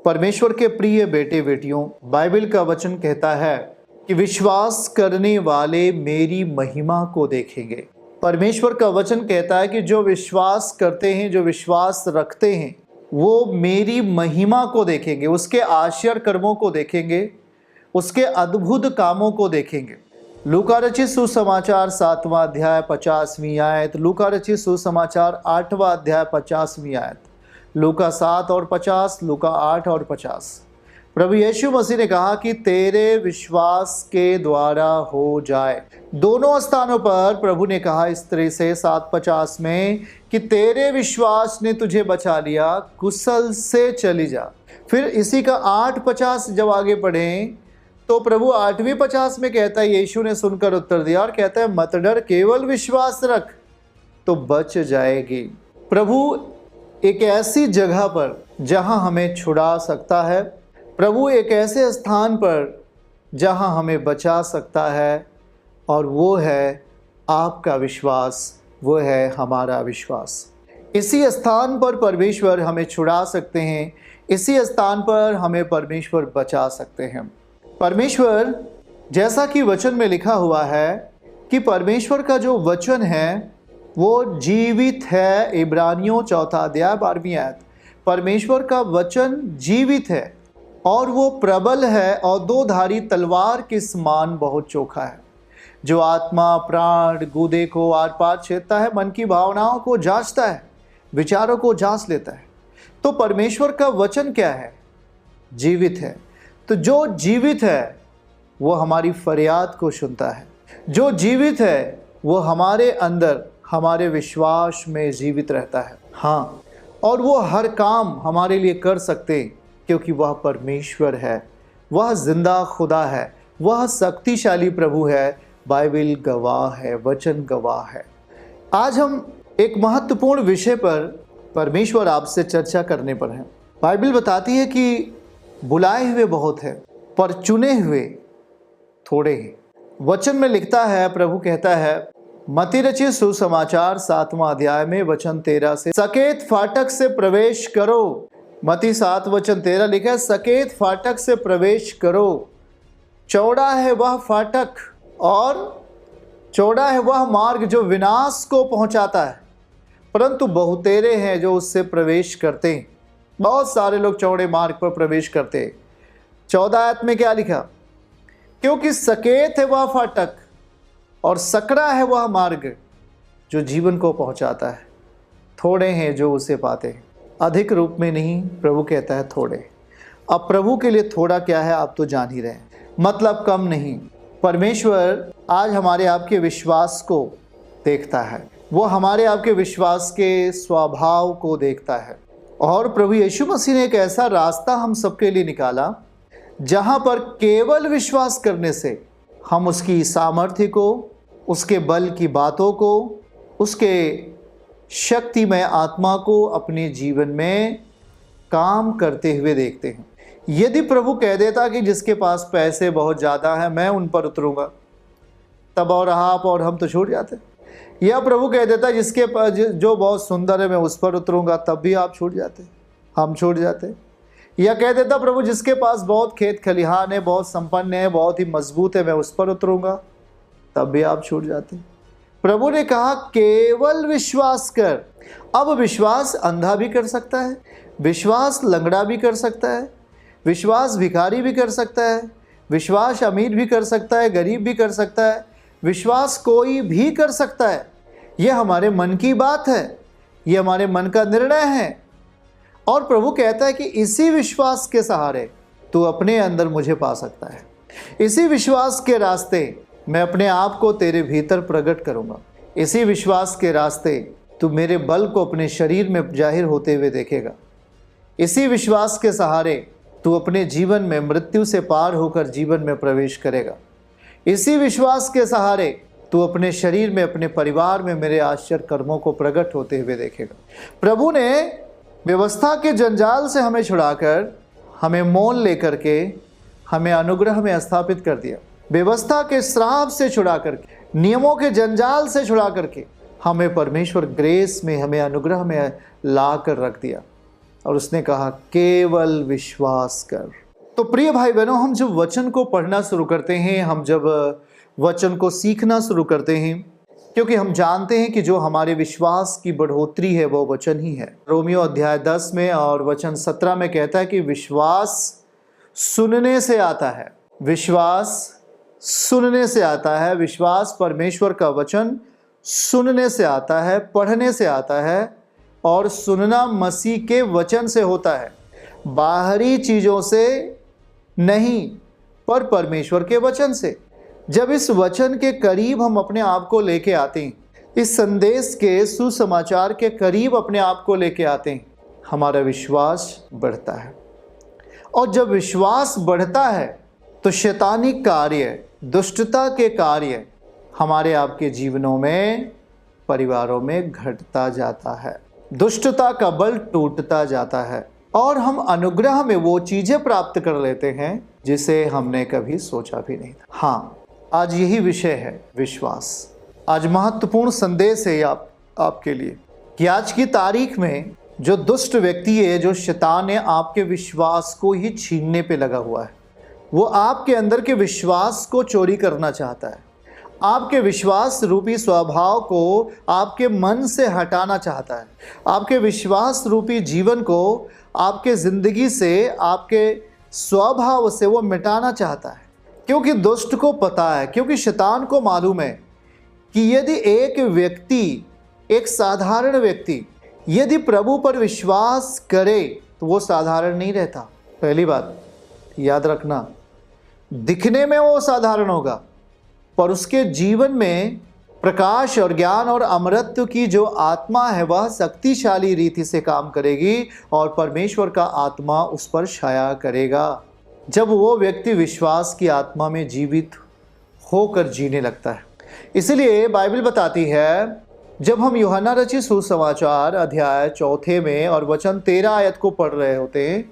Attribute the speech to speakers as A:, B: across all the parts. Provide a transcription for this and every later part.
A: परमेश्वर के प्रिय बेटे बेटियों, बाइबल का वचन कहता है कि विश्वास करने वाले मेरी महिमा को देखेंगे। परमेश्वर का वचन कहता है कि जो विश्वास करते हैं, जो विश्वास रखते हैं, वो मेरी महिमा को देखेंगे, उसके आश्चर्य कर्मों को देखेंगे, उसके अद्भुत कामों को देखेंगे। लूका रचित सुसमाचार 7वां अध्याय 50वीं आयत, लूका रचित सुसमाचार 8वां अध्याय 50वीं आयत, लूका 7 और 50, लूका 8 और 50। प्रभु यीशु मसीह ने कहा कि तेरे विश्वास के द्वारा हो जाए। दोनों स्थानों पर प्रभु ने कहा इस तरह से 7:50 में कि तेरे विश्वास ने तुझे बचा लिया, कुशल से चली जा। फिर इसी का 8:50 जब आगे पढ़ें तो प्रभु 8वीं 50 में कहता है, यीशु ने सुनकर उत्तर दिया और कहता है, मत डर, केवल विश्वास रख तो बच जाएगी। प्रभु एक ऐसी जगह पर जहां हमें छुड़ा सकता है, प्रभु एक ऐसे स्थान पर जहां हमें बचा सकता है, और वो है आपका विश्वास, वो है हमारा विश्वास। इसी स्थान पर परमेश्वर हमें छुड़ा सकते हैं, इसी स्थान पर हमें परमेश्वर बचा सकते हैं। परमेश्वर, जैसा कि वचन में लिखा हुआ है कि परमेश्वर का जो वचन है वो जीवित है। इब्रानियों 4 अध्याय 12वीं आयत, परमेश्वर का वचन जीवित है और वो प्रबल है और दो धारी तलवार के समान बहुत चोखा है, जो आत्मा प्राण गूदे को आर पार छेदता है, मन की भावनाओं को जांचता है, विचारों को जांच लेता है। तो परमेश्वर का वचन क्या है? जीवित है। तो जो जीवित है वो हमारी फरियाद को सुनता है, जो जीवित है वो हमारे अंदर, हमारे विश्वास में जीवित रहता है। हाँ, और वो हर काम हमारे लिए कर सकते क्योंकि वह परमेश्वर है, वह जिंदा खुदा है, वह शक्तिशाली प्रभु है। बाइबल गवाह है, वचन गवाह है। आज हम एक महत्वपूर्ण विषय पर परमेश्वर आपसे चर्चा करने पर हैं। बाइबल बताती है कि बुलाए हुए बहुत है पर चुने हुए थोड़े हैं। वचन में लिखता है, प्रभु कहता है मत्ती रचित सुसमाचार 7वां अध्याय में वचन 13 से, सकेत फाटक से प्रवेश करो। मत्ती 7 वचन 13 लिखा है, सकेत फाटक से प्रवेश करो। चौड़ा है वह फाटक और चौड़ा है वह मार्ग जो विनाश को पहुंचाता है, परंतु बहुतेरे हैं जो उससे प्रवेश करते हैं। बहुत सारे लोग चौड़े मार्ग पर प्रवेश करते हैं। 14 आयत में क्या लिखा? क्योंकि सकेत है वह फाटक और सकरा है वह मार्ग जो जीवन को पहुंचाता है, थोड़े हैं जो उसे पाते हैं। अधिक रूप में नहीं, प्रभु कहता है थोड़े। अब प्रभु के लिए थोड़ा क्या है आप तो जान ही रहे हैं, मतलब कम नहीं। परमेश्वर आज हमारे आपके विश्वास को देखता है, वो हमारे आपके विश्वास के स्वभाव को देखता है। और प्रभु यीशु मसीह ने एक ऐसा रास्ता हम सबके लिए निकाला जहां पर केवल विश्वास करने से हम उसकी सामर्थ्य को, उसके बल की बातों को, उसके शक्तिमय आत्मा को अपने जीवन में काम करते हुए देखते हैं। यदि प्रभु कह देता कि जिसके पास पैसे बहुत ज़्यादा हैं मैं उन पर उतरूंगा, तब और आप और हम तो छूट जाते। या प्रभु कह देता जिसके पास जो बहुत सुंदर है मैं उस पर उतरूंगा, तब भी आप छूट जाते, हम छूट जाते। या कह देता प्रभु जिसके पास बहुत खेत खलिहान है, बहुत संपन्न है, बहुत ही मजबूत है, मैं उस पर उतरूंगा, तब भी आप छूट जाते। प्रभु ने कहा केवल विश्वास कर। अब विश्वास अंधा भी कर सकता है, विश्वास लंगड़ा भी कर सकता है, विश्वास भिखारी भी कर सकता है, विश्वास अमीर भी कर सकता है, गरीब भी कर सकता है, विश्वास कोई भी कर सकता है। यह हमारे मन की बात है, यह हमारे मन का निर्णय है। और प्रभु कहता है कि इसी विश्वास के सहारे तू अपने अंदर मुझे पा सकता है। इसी विश्वास के रास्ते मैं अपने आप को तेरे भीतर प्रकट करूंगा। इसी विश्वास के रास्ते तू मेरे बल को अपने शरीर में जाहिर होते हुए देखेगा। इसी विश्वास के सहारे तू अपने जीवन में मृत्यु से पार होकर जीवन में प्रवेश करेगा। इसी विश्वास के सहारे तू अपने शरीर में, अपने परिवार में मेरे आश्चर्य कर्मों को प्रकट होते हुए देखेगा। प्रभु ने व्यवस्था के जंजाल से हमें छुड़ाकर, हमें मोल लेकर के हमें अनुग्रह में स्थापित कर दिया। व्यवस्था के श्राप से छुड़ा करके, नियमों के जंजाल से छुड़ा करके हमें परमेश्वर ग्रेस में, हमें अनुग्रह में ला कर रख दिया। और उसने कहा केवल विश्वास कर। तो प्रिय भाई बहनों, हम जब वचन को पढ़ना शुरू करते हैं, हम जब वचन को सीखना शुरू करते हैं, क्योंकि हम जानते हैं कि जो हमारे विश्वास की बढ़ोतरी है वो वचन ही है। रोमियो अध्याय 10 में और वचन 17 में कहता है कि विश्वास सुनने से आता है। विश्वास सुनने से आता है। विश्वास परमेश्वर का वचन सुनने से आता है, पढ़ने से आता है, और सुनना मसीह के वचन से होता है, बाहरी चीज़ों से नहीं, पर परमेश्वर के वचन से। जब इस वचन के करीब हम अपने आप को लेके आते हैं, इस संदेश के सुसमाचार के करीब अपने आप को लेके आते हैं, हमारा विश्वास बढ़ता है। और जब विश्वास बढ़ता है तो शैतानी कार्य, दुष्टता के कार्य हमारे आपके जीवनों में, परिवारों में घटता जाता है। दुष्टता का बल टूटता जाता है और हम अनुग्रह में वो चीजें प्राप्त कर लेते हैं जिसे हमने कभी सोचा भी नहीं था। हाँ, आज यही विषय है, विश्वास। आज महत्वपूर्ण संदेश है आपके लिए कि आज की तारीख में जो दुष्ट व्यक्ति है, जो शैतान है, आपके विश्वास को ही छीनने पे लगा हुआ है। वो आपके अंदर के विश्वास को चोरी करना चाहता है। आपके विश्वास रूपी स्वभाव को आपके मन से हटाना चाहता है। आपके विश्वास रूपी जीवन को आपके ज़िंदगी से, आपके स्वभाव से वो मिटाना चाहता है। क्योंकि दुष्ट को पता है, क्योंकि शैतान को मालूम है कि यदि एक व्यक्ति, एक साधारण व्यक्ति यदि प्रभु पर विश्वास करे तो वो साधारण नहीं रहता। पहली बात याद रखना, दिखने में वो साधारण होगा, पर उसके जीवन में प्रकाश और ज्ञान और अमरत्व की जो आत्मा है वह शक्तिशाली रीति से काम करेगी और परमेश्वर का आत्मा उस पर छाया करेगा। जब वो व्यक्ति विश्वास की आत्मा में जीवित होकर जीने लगता है। इसलिए बाइबल बताती है, जब हम यूहन्ना रचित सुसमाचार अध्याय 4 में और वचन 13 आयत को पढ़ रहे होते हैं,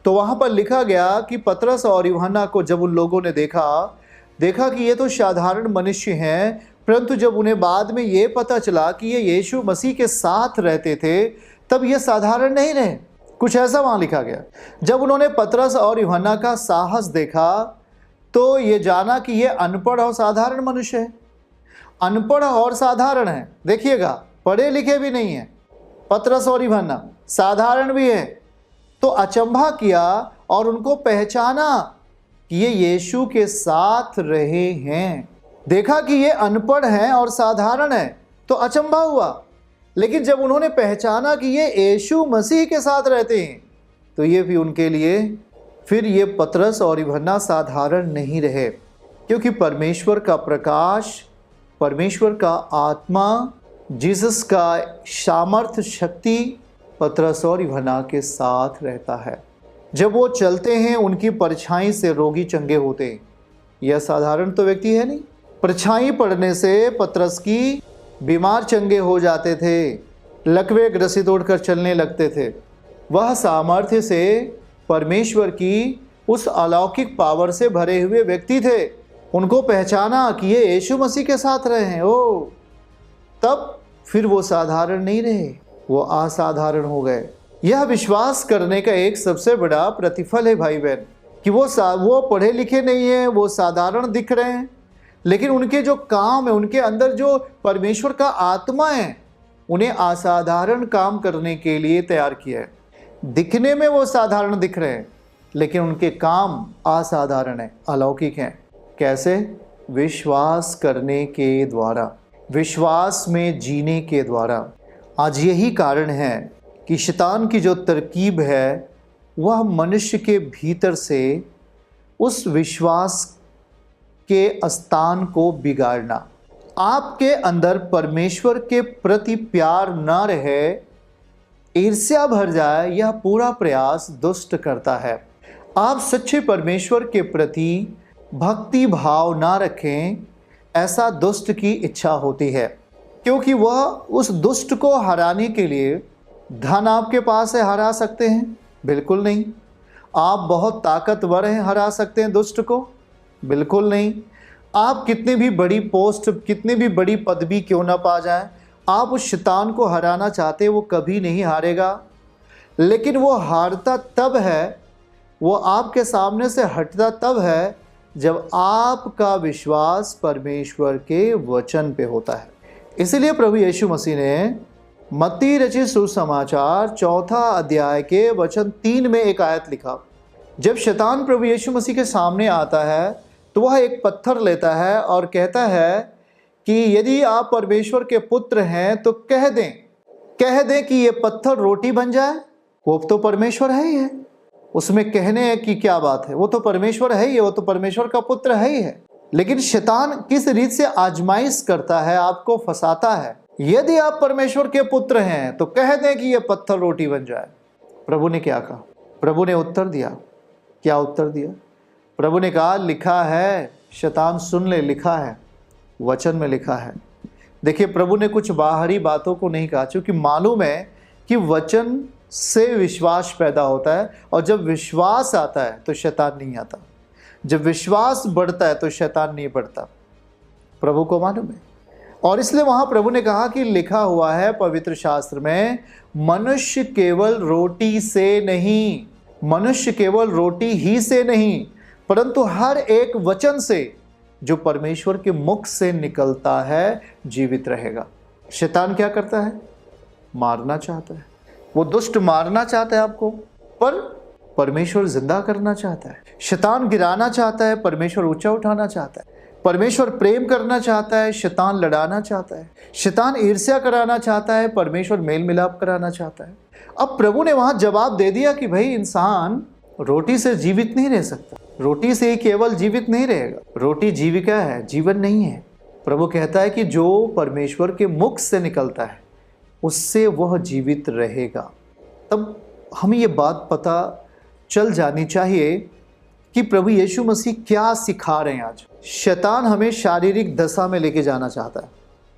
A: तो वहाँ पर लिखा गया कि पतरस और यूहन्ना को जब उन लोगों ने देखा कि ये तो साधारण मनुष्य हैं, परंतु जब उन्हें बाद में ये पता चला कि ये यीशु मसीह के साथ रहते थे, तब ये साधारण नहीं रहे। कुछ ऐसा वहाँ लिखा गया। जब उन्होंने पतरस और यूहन्ना का साहस देखा तो ये जाना कि ये अनपढ़ और साधारण मनुष्य है। अनपढ़ और साधारण है, देखिएगा, पढ़े लिखे भी नहीं है। पतरस और यूहन्ना साधारण भी है। तो अचंभा किया और उनको पहचाना कि ये यीशु के साथ रहे हैं। देखा कि ये अनपढ़ हैं और साधारण है तो अचंभा हुआ, लेकिन जब उन्होंने पहचाना कि ये यीशु मसीह के साथ रहते हैं तो ये भी उनके लिए, फिर ये पतरस और यूहन्ना साधारण नहीं रहे, क्योंकि परमेश्वर का प्रकाश, परमेश्वर का आत्मा, जीसस का सामर्थ, शक्ति पतरस और यूहन्ना के साथ रहता है। जब वो चलते हैं उनकी परछाई से रोगी चंगे होते हैं। यह साधारण तो व्यक्ति है नहीं। परछाई पड़ने से पतरस की बीमार चंगे हो जाते थे, लकवे ग्रसित उड़कर चलने लगते थे। वह सामर्थ्य से परमेश्वर की उस अलौकिक पावर से भरे हुए व्यक्ति थे। उनको पहचाना कि ये यीशु मसीह के साथ रहे हैं, ओ तब फिर वो साधारण नहीं रहे, वो असाधारण हो गए। यह विश्वास करने का एक सबसे बड़ा प्रतिफल है भाई बहन, कि वो पढ़े लिखे नहीं है, वो साधारण दिख रहे हैं, लेकिन उनके जो काम है, उनके अंदर जो परमेश्वर का आत्मा है, उन्हें असाधारण काम करने के लिए तैयार किया है। दिखने में वो साधारण दिख रहे हैं, लेकिन उनके काम असाधारण है, अलौकिक हैं। कैसे? विश्वास करने के द्वारा, विश्वास में जीने के द्वारा। आज यही कारण है कि शैतान की जो तरकीब है वह मनुष्य के भीतर से उस विश्वास के स्थान को बिगाड़ना, आपके अंदर परमेश्वर के प्रति प्यार न रहे, ईर्ष्या भर जाए, यह पूरा प्रयास दुष्ट करता है। आप सच्चे परमेश्वर के प्रति भक्ति भाव ना रखें, ऐसा दुष्ट की इच्छा होती है, क्योंकि वह उस दुष्ट को हराने के लिए धन आपके पास है, हरा सकते हैं? बिल्कुल नहीं। आप बहुत ताकतवर हैं, हरा सकते हैं दुष्ट को? बिल्कुल नहीं। आप कितनी भी बड़ी पोस्ट, कितनी भी बड़ी पदवी क्यों ना पा जाएं, आप उस शैतान को हराना चाहते, वो कभी नहीं हारेगा। लेकिन वो हारता तब है, वो आपके सामने से हटता तब है जब आपका विश्वास परमेश्वर के वचन पे होता है। इसीलिए प्रभु यीशु मसीह ने मत्ती रचित सुसमाचार 4 अध्याय के वचन 3 में एक आयत लिखा। जब शैतान प्रभु यीशु मसीह के सामने आता है तो वह एक पत्थर लेता है और कहता है कि यदि आप परमेश्वर के पुत्र हैं तो कह दें कि ये पत्थर रोटी बन जाए। वो तो परमेश्वर है ही है, उसमें कहने की क्या बात है, वो तो परमेश्वर है ही है, वो तो परमेश्वर का पुत्र है ही है। लेकिन शैतान किस रीत से आजमाइश करता है, आपको फंसाता है। यदि आप परमेश्वर के पुत्र हैं तो कह दें कि ये पत्थर रोटी बन जाए। प्रभु ने क्या कहा? प्रभु ने उत्तर दिया। क्या उत्तर दिया? प्रभु ने कहा, लिखा है। शैतान सुन ले, लिखा है, वचन में लिखा है। देखिए, प्रभु ने कुछ बाहरी बातों को नहीं कहा, क्योंकि मालूम है कि वचन से विश्वास पैदा होता है, और जब विश्वास आता है तो शैतान नहीं आता। जब विश्वास बढ़ता है तो शैतान नहीं बढ़ता, प्रभु को मालूम है। और इसलिए वहां प्रभु ने कहा कि लिखा हुआ है पवित्र शास्त्र में, मनुष्य केवल रोटी से नहीं, मनुष्य केवल रोटी ही से नहीं, परंतु हर एक वचन से जो परमेश्वर के मुख से निकलता है जीवित रहेगा। शैतान क्या करता है? मारना चाहता है। वो दुष्ट मारना चाहता है आपको, पर परमेश्वर जिंदा करना चाहता है। शैतान गिराना चाहता है, परमेश्वर ऊंचा उठाना चाहता है। परमेश्वर प्रेम करना चाहता है, शैतान लड़ाना चाहता है। शैतान ईर्ष्या कराना चाहता है, परमेश्वर मेल मिलाप कराना चाहता है। अब प्रभु ने वहां जवाब दे दिया कि भाई, इंसान रोटी से जीवित नहीं रह सकता, रोटी से ही केवल जीवित नहीं रहेगा। रोटी जीविका है, जीवन नहीं है। प्रभु कहता है कि जो परमेश्वर के मुख से निकलता है उससे वह जीवित रहेगा। तब हमें ये बात पता चल जानी चाहिए कि प्रभु यीशु मसीह क्या सिखा रहे हैं आज। शैतान हमें शारीरिक दशा में लेके जाना चाहता है।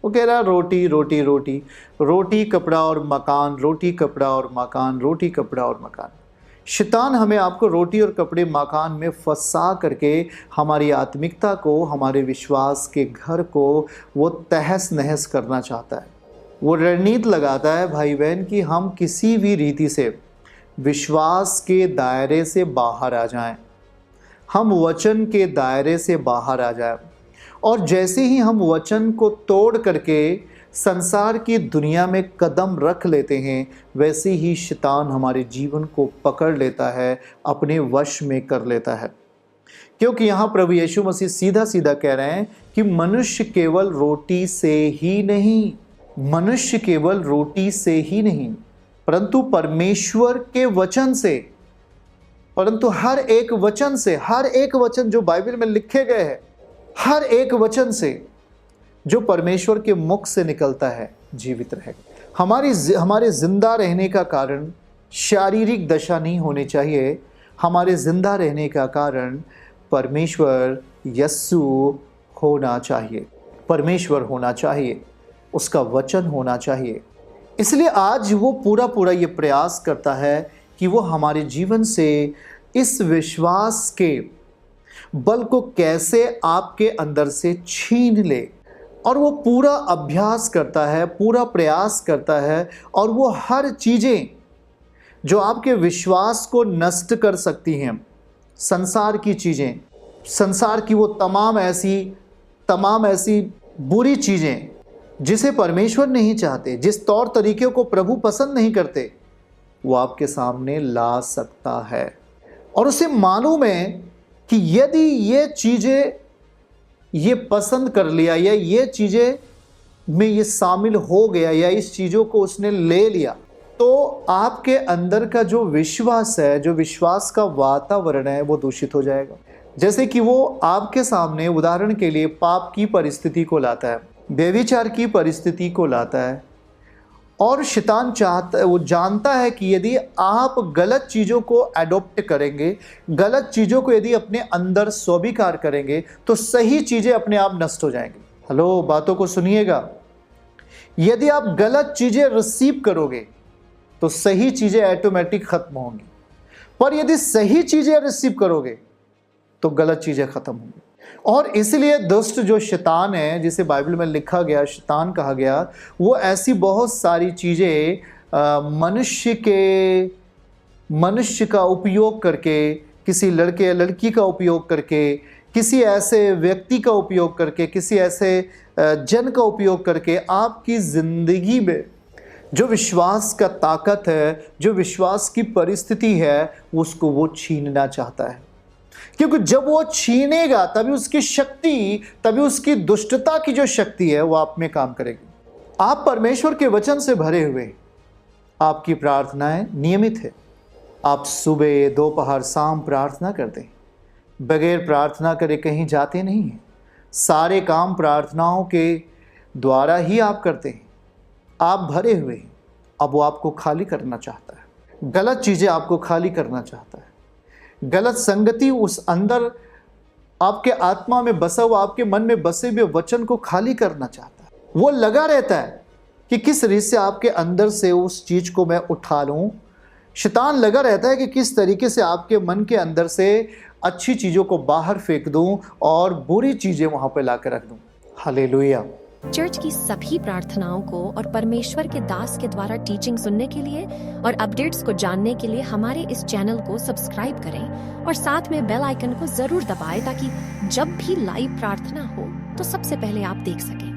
A: वो कह रहा है रोटी रोटी रोटी, रोटी कपड़ा और मकान, रोटी कपड़ा और मकान, रोटी कपड़ा और मकान। शैतान हमें आपको रोटी और कपड़े मकान में फंसा करके हमारी आत्मिकता को, हमारे विश्वास के घर को वो तहस नहस करना चाहता है। वो रणनीति लगाता है भाई बहन कि हम किसी भी रीति से विश्वास के दायरे से बाहर आ जाएं, हम वचन के दायरे से बाहर आ जाएं। और जैसे ही हम वचन को तोड़ करके संसार की दुनिया में कदम रख लेते हैं, वैसे ही शैतान हमारे जीवन को पकड़ लेता है, अपने वश में कर लेता है। क्योंकि यहाँ प्रभु यीशु मसीह सीधा सीधा कह रहे हैं कि मनुष्य केवल रोटी से ही नहीं, मनुष्य केवल रोटी से ही नहीं, परंतु परमेश्वर के वचन से, परंतु हर एक वचन से, हर एक वचन जो बाइबल में लिखे गए हैं, हर एक वचन से जो परमेश्वर के मुख से निकलता है जीवित रहेगा। हमारे जिंदा रहने का कारण शारीरिक दशा नहीं होनी चाहिए। हमारे जिंदा रहने का कारण परमेश्वर यस्सु होना चाहिए, परमेश्वर होना चाहिए, उसका वचन होना चाहिए। इसलिए आज वो पूरा ये प्रयास करता है कि वो हमारे जीवन से इस विश्वास के बल को कैसे आपके अंदर से छीन ले। और वो पूरा अभ्यास करता है, पूरा प्रयास करता है, और वो हर चीज़ें जो आपके विश्वास को नष्ट कर सकती हैं, संसार की चीज़ें, संसार की वो तमाम ऐसी बुरी चीज़ें जिसे परमेश्वर नहीं चाहते, जिस तौर तरीके को प्रभु पसंद नहीं करते, वो आपके सामने ला सकता है। और उसे मालूम है कि यदि ये चीज़ें ये पसंद कर लिया, या ये चीज़ें में ये शामिल हो गया, या इस चीज़ों को उसने ले लिया, तो आपके अंदर का जो विश्वास है, जो विश्वास का वातावरण है, वो दूषित हो जाएगा। जैसे कि वो आपके सामने उदाहरण के लिए पाप की परिस्थिति को लाता है, व्यभिचार की परिस्थिति को लाता है, और शैतान चाहता है, वो जानता है कि यदि आप गलत चीज़ों को अडॉप्ट करेंगे, गलत चीज़ों को यदि अपने अंदर स्वीकार करेंगे, तो सही चीज़ें अपने आप नष्ट हो जाएंगी। हेलो, बातों को सुनिएगा। यदि आप गलत चीज़ें रिसीव करोगे तो सही चीज़ें ऑटोमेटिक खत्म होंगी, पर यदि सही चीज़ें रिसीव करोगे तो गलत चीज़ें खत्म होंगी। और इसलिए दुष्ट जो शैतान है, जिसे बाइबल में लिखा गया शैतान कहा गया, वो ऐसी बहुत सारी चीज़ें मनुष्य के मनुष्य का उपयोग करके, किसी लड़के या लड़की का उपयोग करके, किसी ऐसे व्यक्ति का उपयोग करके, किसी ऐसे जन का उपयोग करके आपकी ज़िंदगी में जो विश्वास का ताकत है, जो विश्वास की परिस्थिति है, उसको वो छीनना चाहता है। क्योंकि जब वो छीनेगा तभी उसकी शक्ति, तभी उसकी दुष्टता की जो शक्ति है वो आप में काम करेगी। आप परमेश्वर के वचन से भरे हुए, आपकी प्रार्थनाएं नियमित है। आप सुबह, दोपहर, शाम प्रार्थना करते हैं, बगैर प्रार्थना करे कहीं जाते नहीं हैं। सारे काम प्रार्थनाओं के द्वारा ही आप करते हैं। आप भरे हुए हैं। अब वो आपको खाली करना चाहता है, गलत चीज़ें आपको खाली करना चाहता है। गलत संगति उस अंदर आपके आत्मा में बसा हुआ, आपके मन में बसे हुए वचन को खाली करना चाहता है। वो लगा रहता है कि किस रीत से आपके अंदर से उस चीज़ को मैं उठा लूँ। शैतान लगा रहता है कि किस तरीके से आपके मन के अंदर से अच्छी चीज़ों को बाहर फेंक दूं और बुरी चीज़ें वहाँ पे ला कर रख दूं। हालेलुया।
B: चर्च की सभी प्रार्थनाओं को और परमेश्वर के दास के द्वारा टीचिंग सुनने के लिए और अपडेट्स को जानने के लिए हमारे इस चैनल को सब्सक्राइब करें और साथ में बेल आइकन को जरूर दबाएं ताकि जब भी लाइव प्रार्थना हो तो सबसे पहले आप देख सकें।